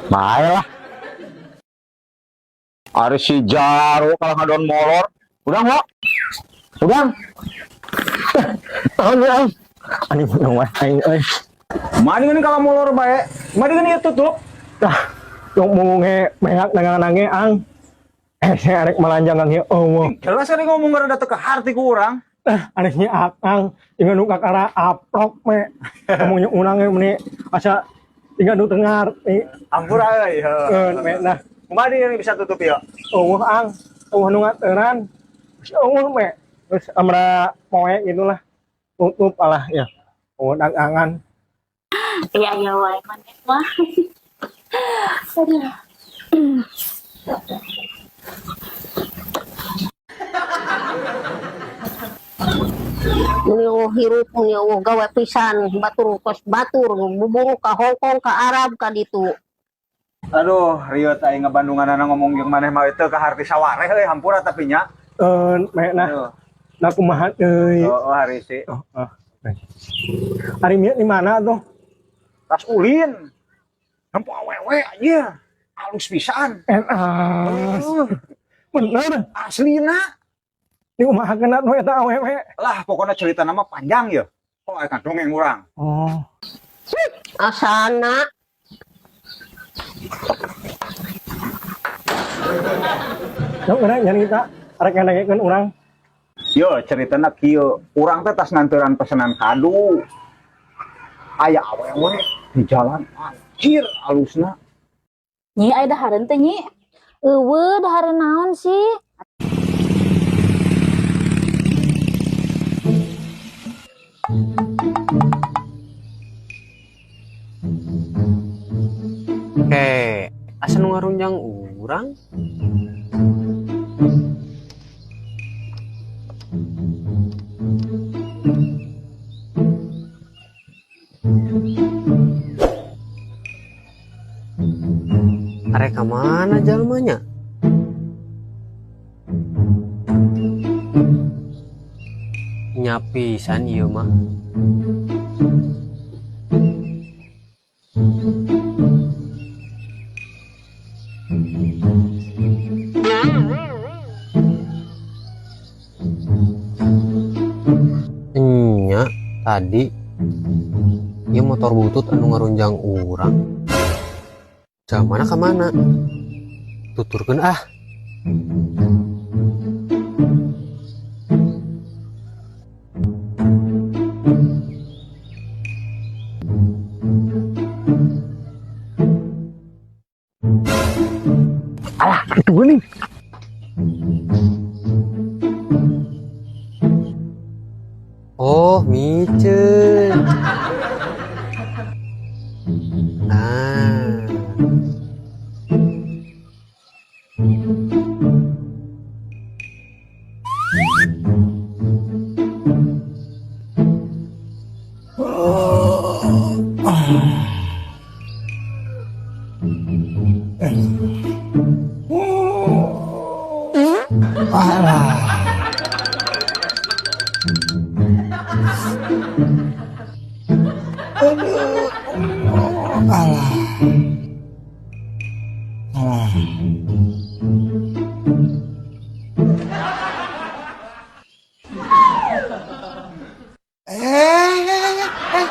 Baiklah, ari si Jaro kalau ngadon molor. Udah nggak? Udah. Aduh, ani menung aing euy. Mari kan kalau molor bae, mari kan ieu tutup. Tah, yung munge meak nangange ang. Saya arek melanjang ang oh. Jelas kan ngomong rada teu ka harti ku urang. Anesnya akang ingan nu kakara aplok me. Ngomongnya unang meni asa ingan nu tengar nih. Ampura euy. Me nah. Mari ini bisa tutup ya. Eueuh ang, eueuh nu ngateuran. Eueuh me. Terus amra poe gitulah. Tutup alah ya. Oh dagangan. Iya ya wae maneh mah. Aduh. Muni hirup muni gawe pisan batur kos batur buburu ka Hongkong ka Arab ka ditu. Aduh, rieu teh ngabandunganna ngomong jeung maneh mah teu ka harti sawareh euy hampura tapi nya. Me nah. Nah kumaha euy. Oh, hari sih. Ari mieu di mana tuh? Tas ulin. Hampu awewe aja. Halus pisan. Enas. Bener. Aslina. Di kumaha kena nu eta awewe. Lah pokoknya cerita nama panjang ya. Oh, akan dongeng urang. Oh. Asana Sok kena nyarita arek ngandengekeun urang. Yo ceritana kieu, urang teh tas nganteran pesanan kado. Aya awewe di jalan anjir alusna. Nyi aya dahareun teh nyi. eueuh dahareun naon sih? Asa nu ngarunjang urang? Arek ka mana jalmanya? Nyapisan ieu mah. Nya tadi ieu motor butut anu ngarunjang urang. Jamana ka mana? Tuturkeun ah. Alah, itu nih. Oh, miceun. Ah.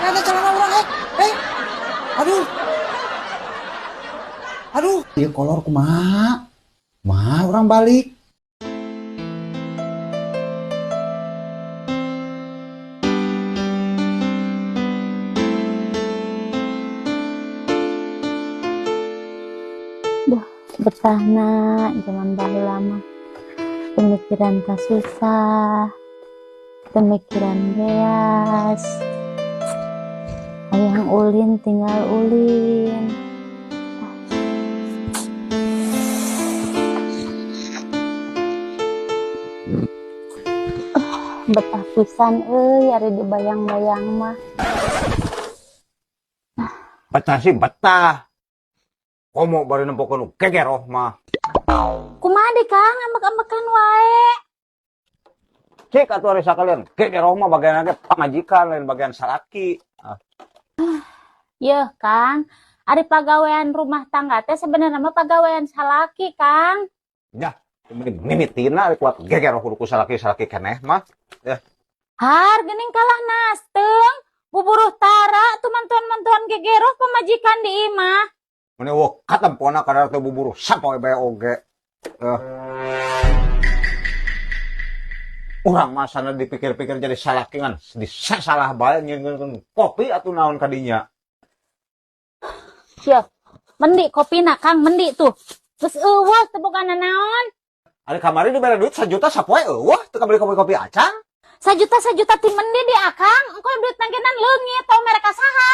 Ada celana urang Aduh. Aduh, ieu kolor kumaha? Mah urang balik. Betahna zaman baheula mah pemikiran kasusah, pemikiran beas, hayang ulin tinggal ulin. Betah pisan ari dibayang-bayang mah. Betah sih betah. Komo bari nempokeun kegeroh mah. Kumaha deh Kang, ambek-ambekan wae. Cek atuh ari sakalian, kegeroh mah bagian ge pamajikan lain bagian saraki. Yeuh Kang, Ari pagawean rumah tangga teh sebenarnya mah pagawean salaki, Kang. Ya, mimitina kuat geger kudu salaki-salaki keneh mah. Har geuning kalah nasteung. Buburuh tara tuh mantuan-mantuan gegeroh pemajikan di imah. Mane wah katempona kadar teu buburu sapoe bae oge. Urang mah sana dipikir-pikir jadi salakingan, salah bae nyeungeun kopi atuh naon kadinya. Sia, mendi kopina Kang, mendi tuh. Geus eueuh teu bogana naon. Ari kamari dibere duit 1 juta sapoe eueuh teu kabeli kopi-kopi acang. Sajuta ti mendi di Akang, engko duit nanggenan leungit tau mereka saha.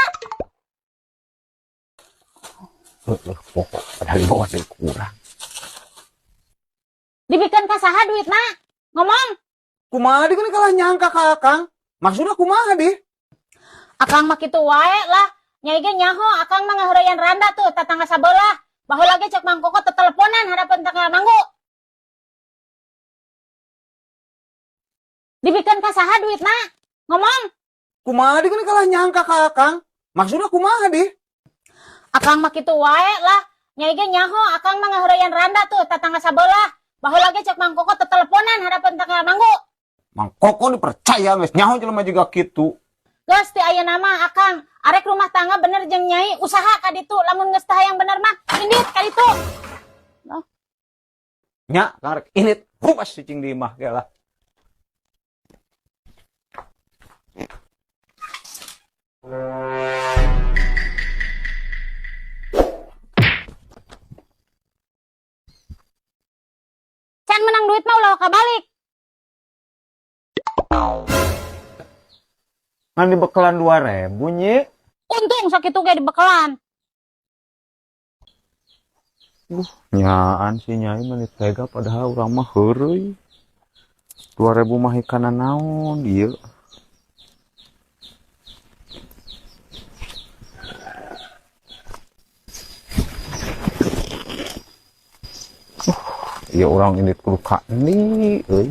Pokok padahal bawa dari kurang. Dibikeun ka saha duitna? Ngomong. Kumaha di kalah nyangka ka Akang? Maksudna kumaha di? Akang mah kitu wae lah. Nyai ge nyaho Akang mah ngaheureuyan randa tuh tetangga sabelah. Baheula ge cek Mang Koko teu teleponan harapan tanggal manggu. Dibikeun ka saha duitna? Ngomong. Kumaha di kalah nyangka ka Akang? Maksudna kumaha di? Akang mah kitu wae lah. Nyai ge nyaho Akang mah ngaheureuyan randa tuh tetangga sabelah. Baheula ge cek Mang Koko teu teleponan harapan tanggal manggu. Mang Koko dipercaya geus nyaho jelema juga kitu. Geus teh ayeuna mah Akang arek rumah tangga bener jeung Nyai usaha ka ditu lamun geus tah yang bener mah indit ka ditu. Nya karek init bubas cicing di imah ge lah. Can menang duit mah ulah kabalik. Kan dibekalan 2.000 nyi. Untung sakitu ge dibekalan. Nyaan si Nyai menit tega padahal urang mah heureuy. 2.000 mah hikana naon ieu? Ya orang ini kudu ka endi euy.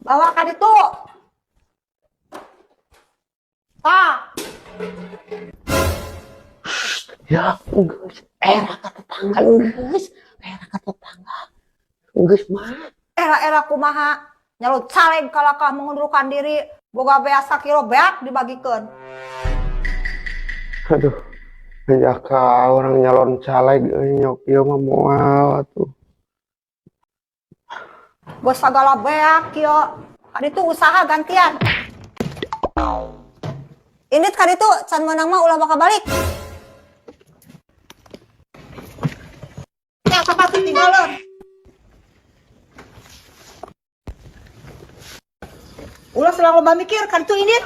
Bawa ka ditu. Ya, geus era ka tetangga geus. Era ka tetangga. Geus mah. Era kumaha nyalut caleg kalakah mengundurkan diri boga bea sakilo beak dibagikeun. Aduh. Ya ka orang nyalon caleg nyok ieu mah moal atuh. Bos sagala beak kieu. Kaditu usaha gantian. Indit kaditu can menang mah ulah bakal balik. Ya kapal tinggalin. Ulah selalu loba mikir kaditu Indit.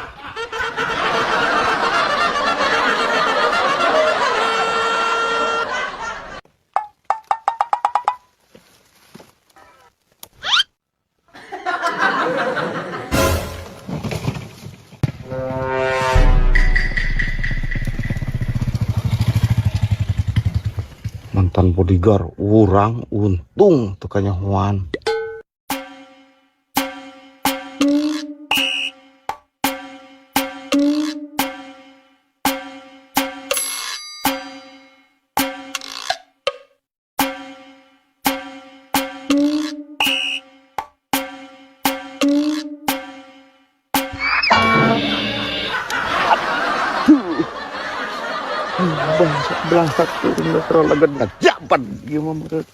Mantan bodyguard urang untung teu kanyahoan. Bangsat turun terlalu gendak jabat gimana menurut.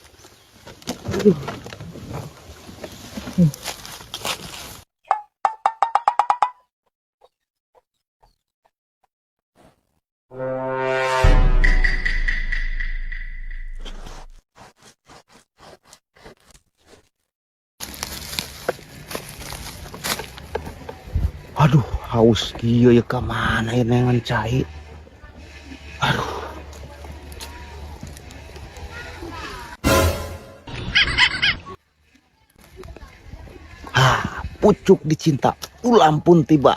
Aduh, haus kieu ya ka mana ya nengan cai. Aduh. pucuk dicinta, ulam pun tiba.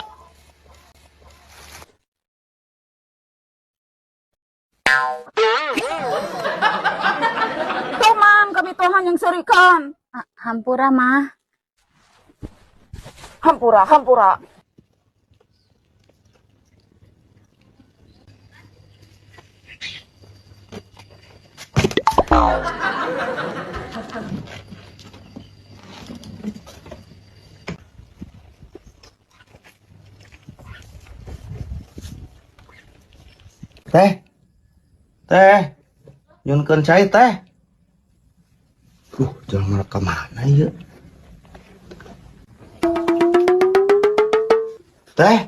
Tuman kami Tuhan yang serikan. Hampura mah. Hampura, hampura. Teh, nyunkeun cai teh. Jangan ke mana ya? Teh.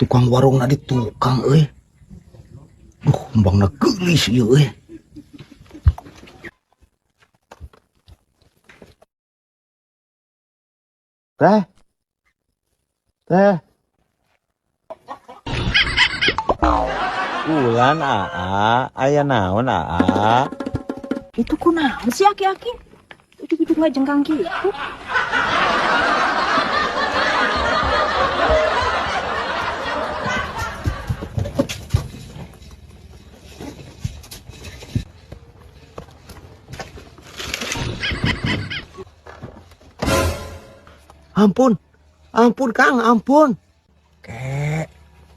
Tukang warung nadi tukang euy. Embangna geulis ieu euy. Teh. Ulan aya naon Itu kunaon si aki-aki? Ujuk-ujuk nggak jengkang gitu. Ampun Kang, ampun.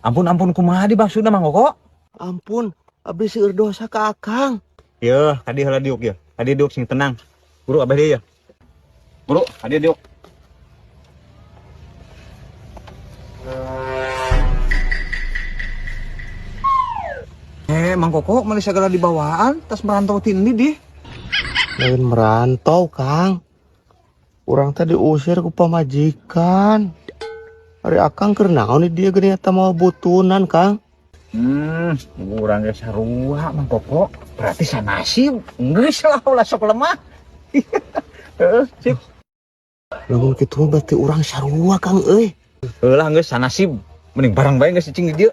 Ampun kumaha dimaksudna Mang Koko? Ampun, abdi seueur dosa ka Akang. Yeuh, kadi heula diuk ya. Kadi diuk sing tenang. Buru abah deui ya. Buru, kadi diuk. Mang Koko mali sagala dibawaan tas merantau ti ini di. Lain merantau, Kang. Urang tadi diusir ku pamajikan. Hari Akang keur naon di dieu geuning eta mau butunan, Kang. Urang ge sarua Mang Koko. Berarti sanasib. Geus lah ulah sok lemah. Heeh, sip. Lamun kitu berarti urang sarua, Kang euy. Heulah geus sanasib. Mending bareng bae geus cicing di dieu.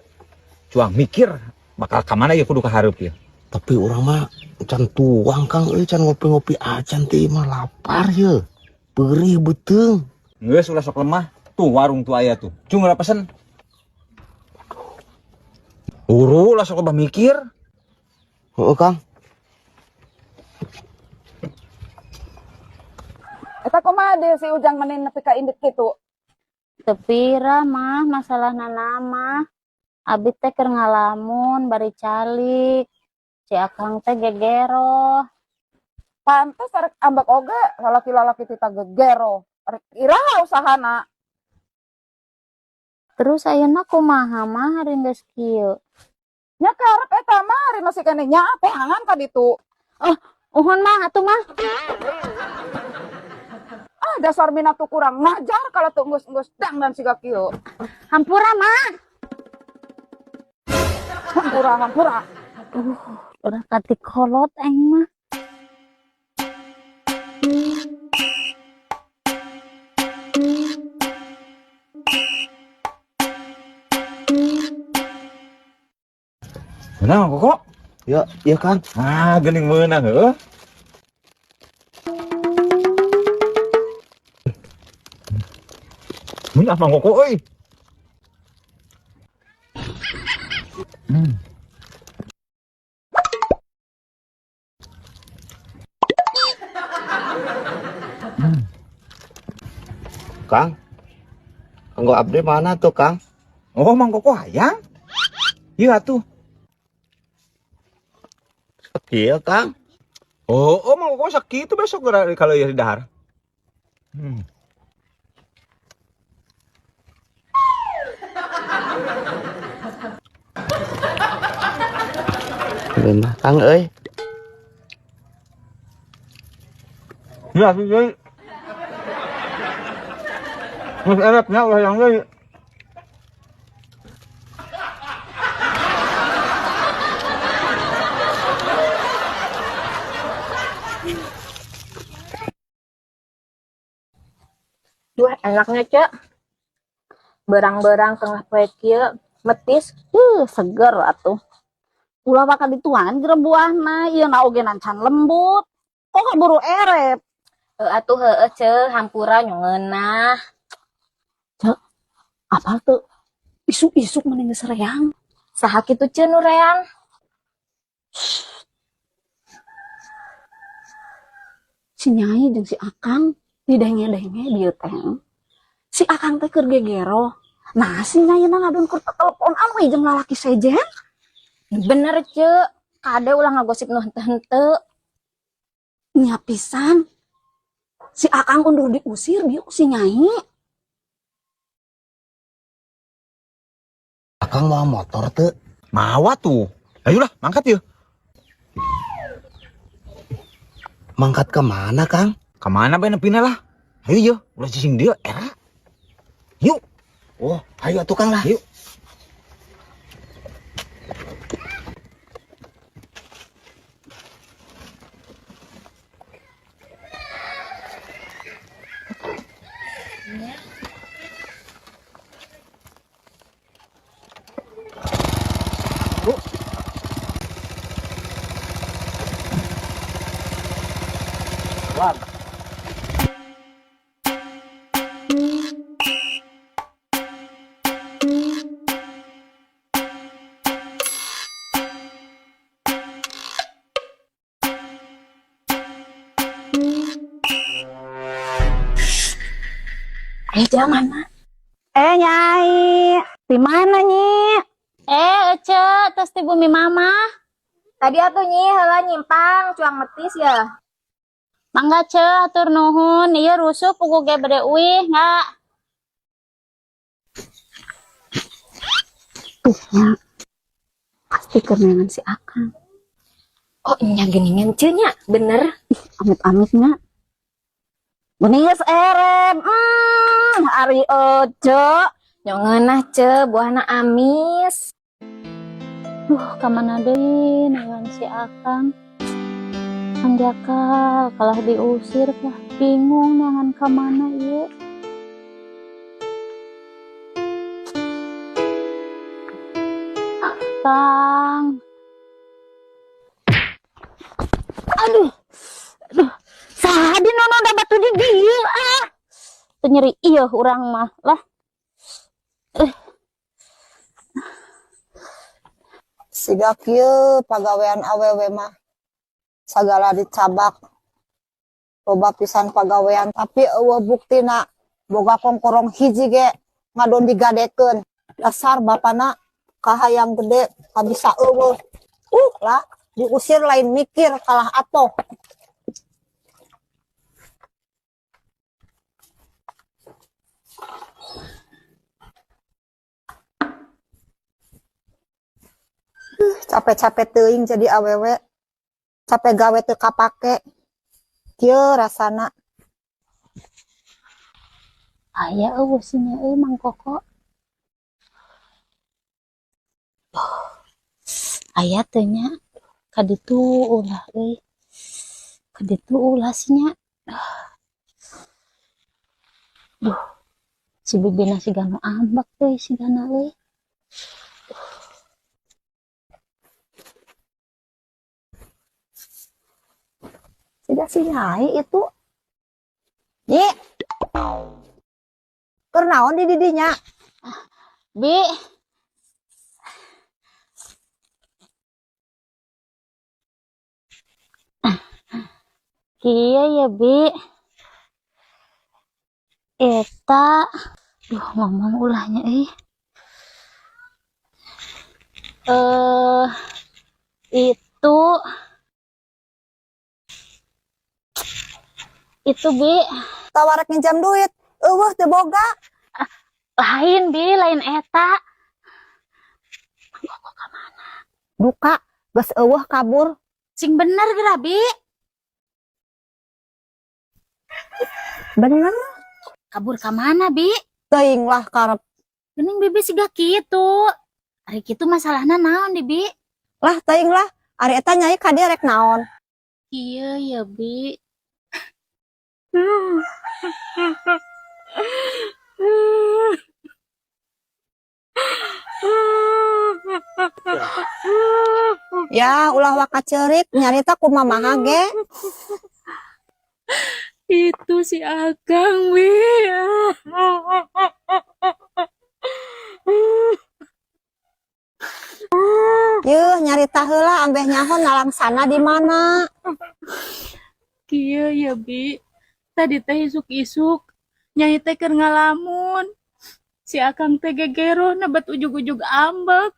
Cuang mikir bakal ka mana ya kudu kahareup ya. Tapi urang mah can tuang, Kang euy, can ngopi-ngopi acan teh mah lapar ye. Perih beteung. Geus ulah sok lemah. Tuh warung tuh aya tuh. Cuma pesen. Uru lah sok lebah mikir. Heeh, Kang. Eta kumaha deui si Ujang menin nepi ka indit kitu? Tepira mah masalahna nama. Abi teh keur ngalamun bari calik. Si Akang teh gegero. Pantes arek ambak oge lalaki-lalaki tita gegero. Arek iraha usahana. Terus ayeuna kumaha mah hari geus kieu. Nya karep eta mah ari masih kene nya tehangan ka ditu. Uhun mah atuh mah. Dasar minat tuh kurang ngajar kalau tuh nggus dang dan siga kieu. Hampura mah. Hampura. Udah kati kolot aing mah. Menang Koko? Ya, iya Kang. Geuning meunang heuh. Mun apa Koko euy? Kang. Kanggo abdi mana tuh, Kang? Oh, Mang Koko hayang? Iya tuh. Iya, Kang. Oh, Mang Koko sakitu besok kalau ya di dahar. Lemah Kang euy. Ya, sih. Mas eratnya ulah yang deui. Duh, enaknya, Cek. Berang-berang tengah poe kieu metis seger atuh. Ulah bakal dituangan geura buahna, ieu na oge nancan lembut. Kok kaburu erep? Atuh heueuh ceu hampura nyungeunah. Cek, apal tuh? Isuk-isuk mending geus reang. Saha kitu ceu nu reang? Si Nyai jeung si Akang didenge-denge dieu teh. Si Akang teh keur gegero. Nah, si Nyai na ngadon keur telepon anu jeung lalaki sejen. Bener ceu, kade ulah ngagosip nu henteu-henteu. Nya pisan. Si Akang undur diusir dia si Nyai. Akang mau motor teu? Mawa tuh. Ayolah, mangkat yuk. Mangkat ke mana, Kang? Kemana bae nepina lah? Ayo yuk, ulah cicing dia era. Yuk. Oh, ayo atuh Kang lah. Yuk. Jah mana? Nyai, di mana Nyi? Ece, tos di bumi mama. Tadi atuh Nyi heula nyimpang cuang metis ya. Mangga ce, atur nuhun. Ieu rusuh pugu ge bade uih enggak? Tuh nya. Pasti kemenangan si Akang. Oh, nya geuningan ce nya, bener. Amit-amitnya. Geningeus erem. Ari ojo nyongeunah ce buahna amis. Kamana deui dengan si Akang? Kang Jaka kalah diusir kah bingung dengan kamana ieu. Kang. Aduh. Saha di nono da batu di dieu nyeri iya urang mah lah. Siga kieu pagawean awewe mah sagala dicabak. Loba pisan pagawean tapi eueuh buktina boga kongkorong hiji ge ngadon digadekeun. Dasar bapana kahayang gede kabisa eueuh. Lah diusir lain mikir kalah atoh. Capek-capek teuing jadi awewe. Capek gawe teu kapake. Kieu rasana. Aya eueuh si nya Mang Koko. Aya teu nya kaditu ulah euy. Kaditu ulah si nya. Duh. Si bibina sigana ambak teh sigana euy. Tidak si Nyai itu. Nyi. Keur naon di didinya? Bi. Kieu ya Bi. Eta. Duh ngomong ulahnya itu Bi. Tawarak nginjam duit. Eueuh teu boga. Lain Bi, lain eta. Kok kamana? Duka geus eueuh kabur. Sing bener geura Bi. Bener. Kabur ka mana Bi? Teuing lah karep. Geuning Bibi siga kitu. Ari kitu masalahna naon di Bi? Lah teuing lah. Ari eta Nyai ka dieu rek naon? Iya ya Bi. Ya, ulah waka cerik nyarita kumaha ge. Itu si Akang, Wi. Yeuh, nyarita heula ambeh nyahon nalangsana di mana? Kieu ya, Bi. Tadi teh isuk-isuk. Nyai teh keur ngalamun. Si Akang teh gegero nebat ujug-ujug ambek.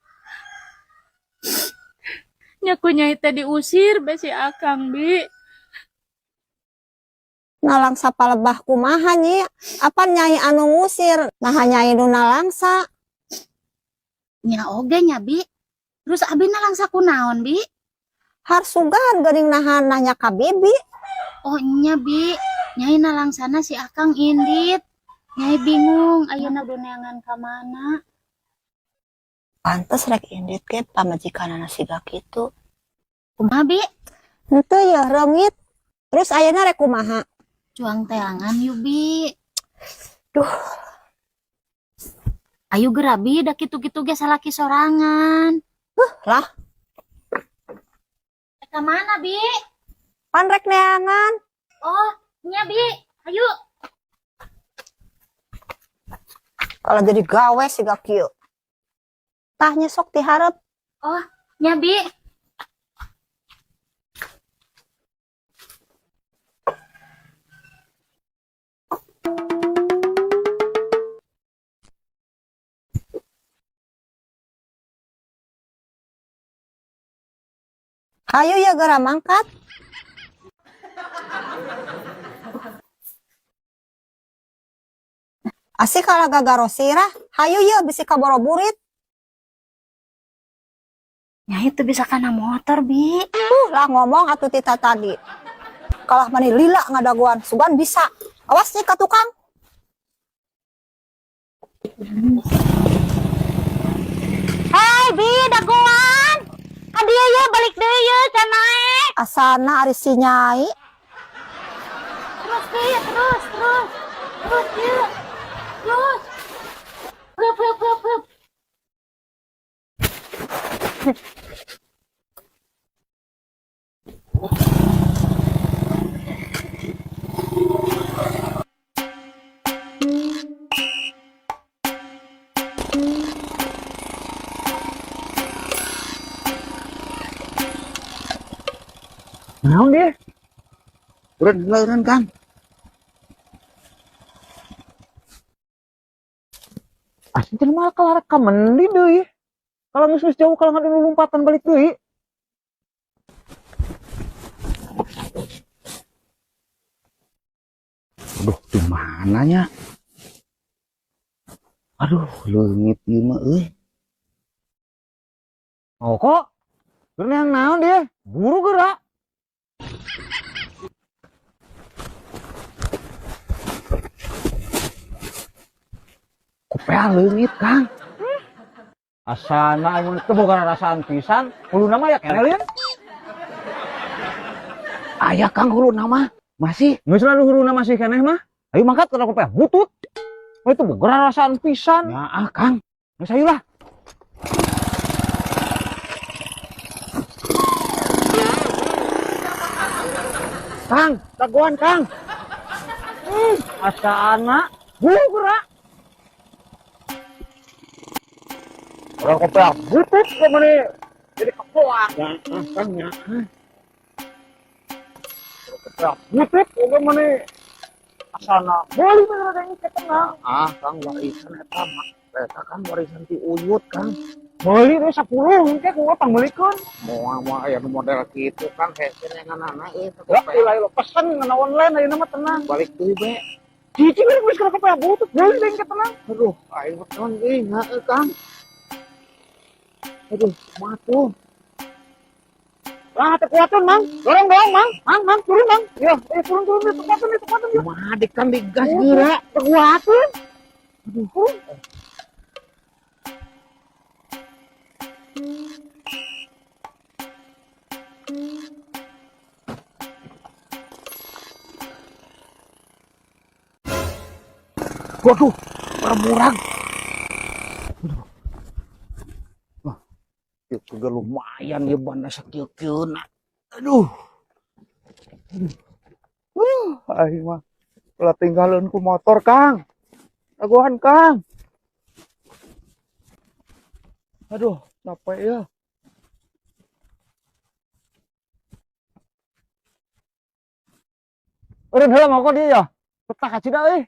Nyaku nyai teh diusir be si Akang, Bi. Nalangsa palebah kumaha nyi? Apa nyai anu ngusir? Nah nyai nu nalangsa. Nya oge nya, Bi. Terus abi nalangsa kunaon, Bi? Harsugan geuning nahan nanya ka bibi. Oh nya, Bi. Nyai nalangsana si Akang indit. Nyai bingung ayeuna duneangan ka mana. Pantes rek indit ge pamajikanana siga kitu. Kumaha, Bi? Henteu ya reungit. Terus ayeuna rek kumaha? Cuang teangan yuk, Bi. Duh, Ayo geura, Bi, da kitu-kitu ge salaki sorangan. lah Ka mana, Bi? pan rek neangan. Oh, nya, Bi. Ayo. Kalau jadi gawe siga kieu. Tah nyesok ti hareup. Oh, nya, Bi. Hayu ya geura mangkat. Asik kalau gagaro sirah. Hayu ya bisi ka boroburit. Nyai teu bisa kana motor, Bi. Lah ngomong atuh tita tadi. Kalah mani lila ngadaguan. Sugan bisa. Awas nih ka tukang. Hei, Bi, daguan. Adieu ya balik deui ye canae. Asana ari si nyai. Terus, Bi, terus. Terus, yuk. Terus. Hup. Naon dia? Udah Kang. Asli teh malah kelar ka mendi deui. Kalau geus jauh kalau ngadu lompatan balik deui. Aduh, di mananya? Aduh, leungit ieu mah euy. Oh kok? Geus yang naon dia? Buru geura. Kopea leungit, Kang. Asana anu teu boga rasaan pisan, huluna mah ya kenelin. Aya Kang huluna mah. Masih, geus lalu huluna masih keneh mah. Ayo mangkat kana kopea butut. Oh itu boga rasaan pisan. Ya Kang. Geus ayo lah. Kang, taguan Kang. Asana geura. Orang kopea butut ke mana jadi kepoang. Ya, Kang ya. Kopea butut ke mana asana. Boleh bener ada yang ketengah. Kang warisan eta mah. Eta kan warisan ti Uyut, Kang. Beli deh 10 engke ku utang belikeun. Moal aya nu model kitu kan hesen yang anak itu. Ya ulah pesen ngana online ayeuna mah tenang. Balik deui be. Cici geus kana kopea butut. Boleh deh ketengah. Aduh, aing mah tenang deui heuh, Kang. Aduh, matuh. Tekuatan, Mang. Dorong, Mang. Mang, turun, Mang. Ya, turun, tekuatan. Ya, madik kan digas geura. Tekuatan. Aduh. Waduh, murang. Ieu juga lumayan ya banda sakieu-kieuna. Aduh. Aing mah ulah tinggalin ku motor, Kang. Aguhan, Kang. Aduh, capek ya. Udah heula mau dia ya. Betah ka cida euy.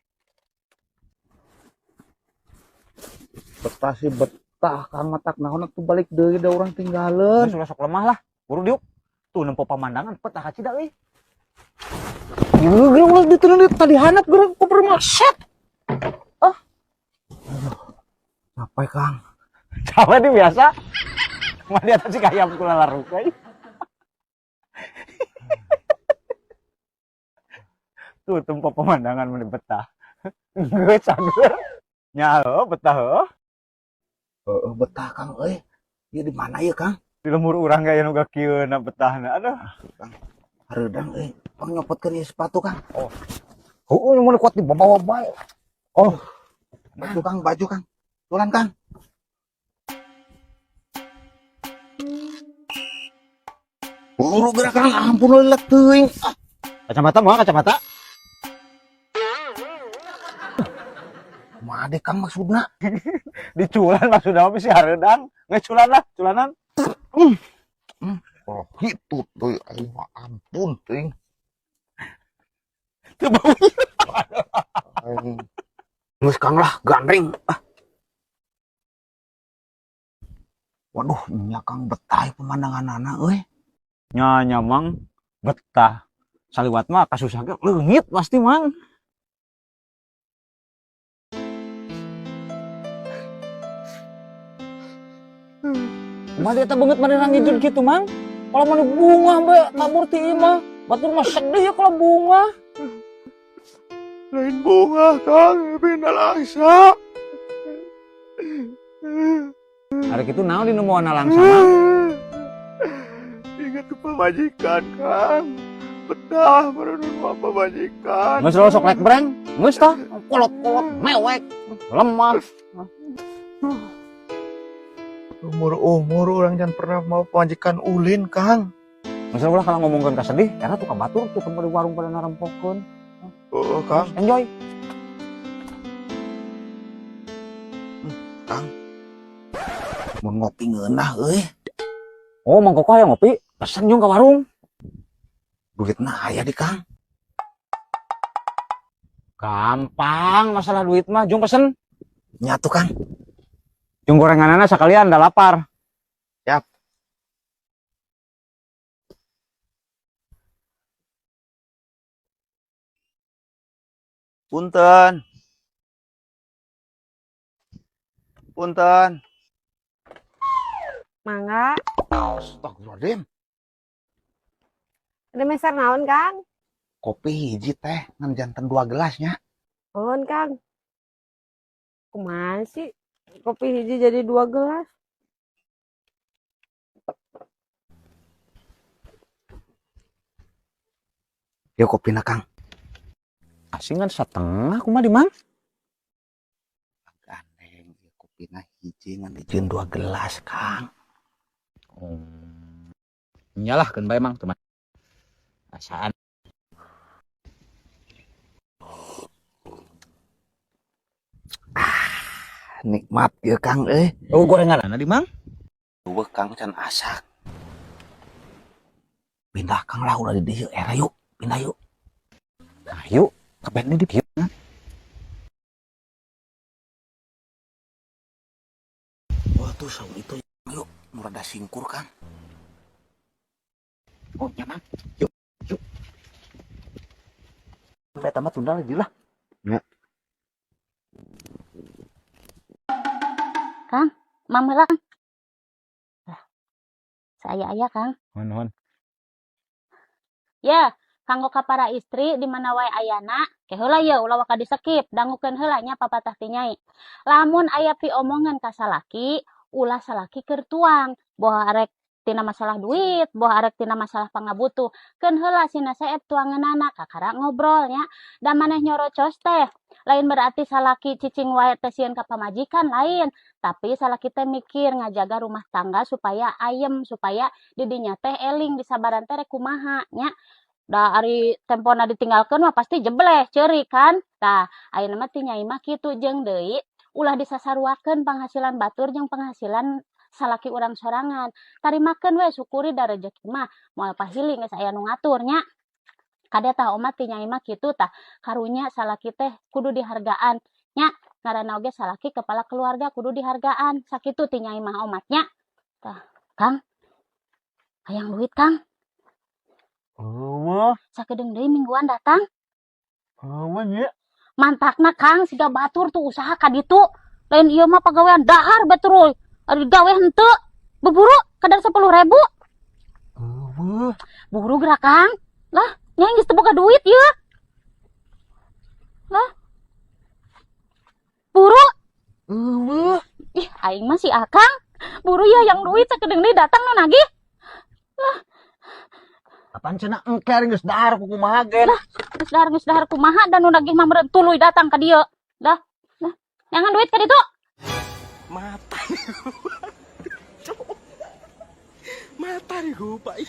Betah sih betah, Kang matak naon tuh balik deui da urang tinggalin. Sudah sok lemah lah. Buru diuk. Tuh nempo pemandangan petah ka cida euy. Ieu geus ulah diturunin tadi hanap geurang koper mah set. Ah. Capek, Kang. Capek di biasa. Mah di atas si kayam kula laruk euy. Tuh tempo pemandangan mun betah. Geus cager. Nya heuh betah heuh. Betah, Kang euy. Ieu di mana ya, Kang? Di lemur urang gaya nu kieuna betahna. Aduh. Kang. Hareudang euy. Pang nyopotkeun ieu sepatu, Kang. Heuh mun kuat di bawa bae. Baju, Kang, baju, Kang. Tulan, Kang. Buru gerak, Kang. Ampun lelek teuing. Kacamata moal kacamata. Made, Kang, maksudna. Diculan maksudna mah si hareudang. Geus culan lah, culanan. Oh, gitu tuh. Ayo, ampun, teuing. Teu bau. Geus, Kang lah, gandeng. Waduh, nya Kang betah pemandanganana euy. Nya nyamang betah. Saliwat mah kasusah ge leungit pasti mang. Mah dia banget mana ngijun gitu, Mang. Kalau mana bunga be kabur ti imah. Batur mah sedih ya kalau bunga. Lain bunga, Kang. Bina langsa. Hari kitu naon di nu moana langsa mang? Ingat ke pamajikan, Kang. Betah merenung apa pamajikan. Geus lo sok lek breng. Geus tah kolot-kolot mewek. Lemah. Umur orang jangan pernah mau pamajikan ulin, Kang. Geus ulah kalau ngomongkeun ka sedih, era tuh ka batur tuh temu di warung pada narempokeun. Oh, Kang. Enjoy. Kang. Mun ngopi ngeunah euy. Oh, Mang Koko aya ngopi. Pesen jeung ka warung. Duitna aya di, Kang. Gampang masalah duit mah, jeung pesen. Nyatu, Kang. Jeung gorenganana sakalian da lapar. Siap. Punten. Punten. Mangga. Astagfirullahaladzim. Ada meser naon, Kang? Kopi hiji teh ngan janten 2 gelasnya. Naon, Kang? Kumaha sih? Kopi hiji jadi 2 gelas. Ya kopi na, Kang. Asingan setengah kumaha di Mang? Gandeng ya kopi na hiji ngan dijieun 2 gelas, Kang. Nyalah keun bae Mang teman. Asaan. Nikmat ya, Kang euy. Oh, gorenganana di Mang? Duh, Kang can asak. Pindah, Kang lah udah di dieu era yuk. Pindah yuk. Ayo, kabeh di dieu. Wah, tuh saung itu yuk. Nu rada singkur, Kang. Oh, nyaman. Yuk. Beta mah tunda lagi lah. Mama lah. Saya ayah, Kang. Nuhun. Ya, kanggo ka para istri di mana wae ayana, ke heula ye ulah waka di-skip, dangukeun heula nya papatah ti nyai. Lamun aya pi omongan ka salaki, ulah salaki keur tuang, boh arek tina masalah duit, boh arek tina masalah pangabutuh. Keun heula sina saeb tuangeunana kakara ngobrolnya. Da maneh nyorocos teh. Lain berarti salaki cicing wae teh sieun ka pamajikan lain, tapi salaki teh mikir ngajaga rumah tangga supaya ayem, supaya di dinya teh eling di sabaran teh rek kumaha nya. Da ari tempona ditinggalkeun mah pasti jebleh ceurik kan. Tah, ayeuna mah ti nyai mah kitu jeung deui ulah disasaruakeun penghasilan batur jeung penghasilan salaki urang sorangan. Tarimakeun we syukuri da rezeki mah moal pahili geus aya nu ngatur nya. Kada tah oma ti nyai mah kitu tah karunya salaki teh kudu dihargaan nya. Ngaranna oge salaki kepala keluarga kudu dihargaan. Sakitu ti nyai mah omatnya. Tah, Kang. Hayang duit, Kang. Sakedeung deui mingguan datang. nya. Mantakna Kang siga batur tuh usaha ka ditu. Lain ieu mah pagawean dahar batur. Ari gawe henteu beburu kadar 10.000. Buru gerak Kang. Lah, nyai geus teu boga duit ieu. Lah. Buru. Ih, aing mah si Akang. Buru ya yang duit sakedeung deui datang nu nagih. Lah. Apaan cenah engker geus dahar ku kumaha gen. Lah, geus dahar kumaha dan nu nagih mah meureun tuluy datang ka dieu. Dah. Nah, nyangan duit ka ditu. Mata nih gue, Pak.